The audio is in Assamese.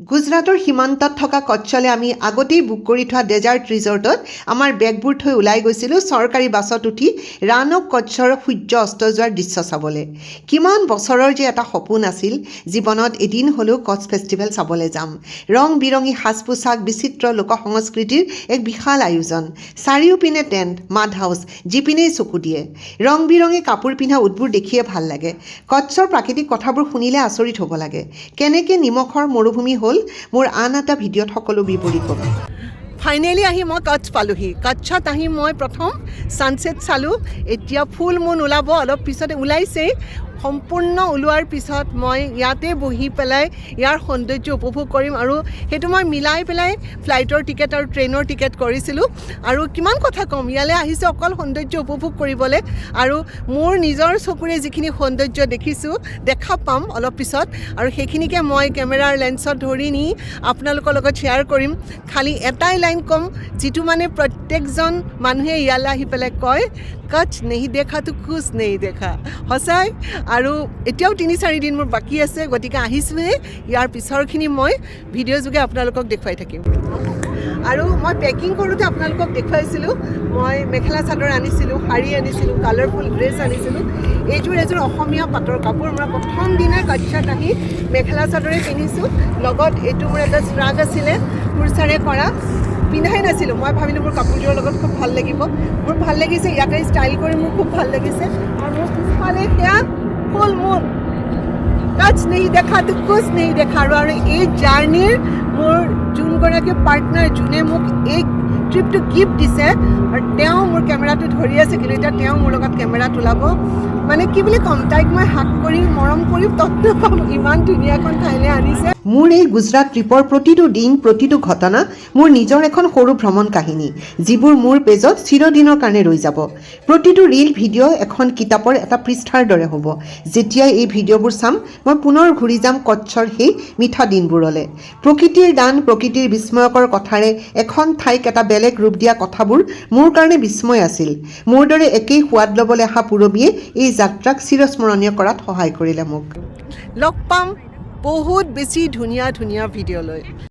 গুজৰাটৰ সীমান্তত থকা কচ্চলে আমি আগতেই বুক কৰি থোৱা ডেজাৰ্ট ৰিজৰ্টত আমাৰ বেগবোৰ থৈ ওলাই গৈছিলোঁ চৰকাৰী বাছত উঠি ৰাণ অৱ কচ্চৰ সূৰ্য অস্ত যোৱাৰ দৃশ্য চাবলৈ। কিমান বছৰৰ যে এটা সপোন আছিল জীৱনত এদিন হ'লেও কচ্চ ফেষ্টিভেল চাবলৈ যাম। ৰং বিৰঙী সাজ পোছাক, বিচিত্ৰ লোক সংস্কৃতিৰ এক বিশাল আয়োজন, চাৰিওপিনে টেণ্ট, মাড হাউচ, যিপিনেই চকু দিয়ে। ৰং বিৰঙী কাপোৰ পিন্ধা উটবোৰ দেখিয়ে ভাল লাগে। কচ্চৰ প্ৰাকৃতিক কথাবোৰ শুনিলে আচৰিত হ'ব লাগে। কেনেকৈ নিমখৰ মৰুভূমি হ'ল মোৰ আন এটা ভিডিঅ'ত সকলো বিৱৰি ক'ম। ফাইনেলি আহি মই কচ্চ পালোহি। কচ্চত আহি মই প্ৰথম ছানছেট চালোঁ। এতিয়া ফুল মুন ওলাব, অলপ পিছতে ওলাইছেই। সম্পূৰ্ণ ওলোৱাৰ পিছত মই ইয়াতে বহি পেলাই ইয়াৰ সৌন্দৰ্য উপভোগ কৰিম আৰু সেইটো মই মিলাই পেলাই ফ্লাইটৰ টিকেট আৰু ট্ৰেইনৰ টিকেট কৰিছিলোঁ। আৰু কিমান কথা ক'ম, ইয়ালৈ আহিছোঁ অকল সৌন্দৰ্য উপভোগ কৰিবলৈ আৰু মোৰ নিজৰ চকুৰে যিখিনি সৌন্দৰ্য দেখিছোঁ, দেখা পাম অলপ পিছত, আৰু সেইখিনিকে মই কেমেৰাৰ লেন্সত ধৰি নি আপোনালোকৰ লগত শ্বেয়াৰ কৰিম। খালি এটাই লাইন ক'ম, যিটো মানে প্ৰত্যেকজন মানুহে ইয়ালৈ আহি পেলাই কয়, কচ্চ নেহি দেখা তো কুছ নেহি দেখা। সঁচাই, আৰু এতিয়াও ৩-৪ দিন মোৰ বাকী আছে, গতিকে আহিছোঁহে। ইয়াৰ পিছৰখিনি মই ভিডিঅ' যোগে আপোনালোকক দেখুৱাই থাকিম। আৰু মই পেকিং কৰোঁতে আপোনালোকক দেখুৱাইছিলোঁ, মই মেখেলা চাদৰ আনিছিলোঁ, শাৰী আনিছিলোঁ, কালাৰফুল ড্ৰেছ আনিছিলোঁ। এইযোৰ এযোৰ অসমীয়া পাটৰ কাপোৰ। মই প্ৰথম দিনাই কচ্চত আহি মেখেলা চাদৰে পিন্ধিছোঁ, লগত এইটো মোৰ এটা শ্ৰাগ আছিলে কুৰ্চাৰে কৰা, পিন্ধাই নাছিলোঁ। মই ভাবিলোঁ মোৰ কাপোৰযোৰৰ লগত খুব ভাল লাগিব, মোৰ ভাল লাগিছে, ইয়াতে ষ্টাইল কৰি মোৰ খুব ভাল লাগিছে। আৰু মোৰ পিছফালে সেয়া ফুল মুন, কচ্চ নেহি দেখা তো কুছ নেহি দেখা। আৰু এই জাৰ্ণিৰ মোৰ যোনগৰাকী পাৰ্টনাৰ, যোনে মোক এই ট্ৰিপটো গিফ্ট দিছে, আৰু তেওঁ মোৰ কেমেৰাটো ধৰি আছে, কিন্তু এতিয়া তেওঁ মোৰ লগত কেমেৰা তোলাব। মানে কি বুলি ক'ম, তাইক মই হাক কৰি মৰম কৰি তত্ত্ব পাম, ইমান ধুনীয়া এখন ঠাইলৈ আনিছে। মোৰ এই গুজৰাট ট্ৰিপৰ প্ৰতিটো দিন, প্ৰতিটো ঘটনা মোৰ নিজৰ এখন সৰু ভ্ৰমণ কাহিনী, যিবোৰ মোৰ পেজত চিৰদিনৰ কাৰণে ৰৈ যাব। প্ৰতিটো ৰীল ভিডিঅ' এখন কিতাপৰ এটা পৃষ্ঠাৰ দৰে হ'ব। যেতিয়াই এই ভিডিঅ'বোৰ চাম, মই পুনৰ ঘূৰি যাম কচ্চৰ সেই মিঠা দিনবোৰলৈ। প্ৰকৃতিৰ দান, প্ৰকৃতিৰ বিস্ময়কৰ কথাৰে এখন ঠাইক এটা বেলেগ ৰূপ দিয়া কথাবোৰ মোৰ কাৰণে বিস্ময় আছিল। মোৰ দৰে একেই সোৱাদ ল'বলৈ অহা পূৰবীয়ে এই যাত্ৰাক চিৰস্মৰণীয় কৰাত সহায় কৰিলে মোক। লগ পাম বহুত বেছি ধুনীয়া ধুনীয়া ভিডিঅ' লৈ।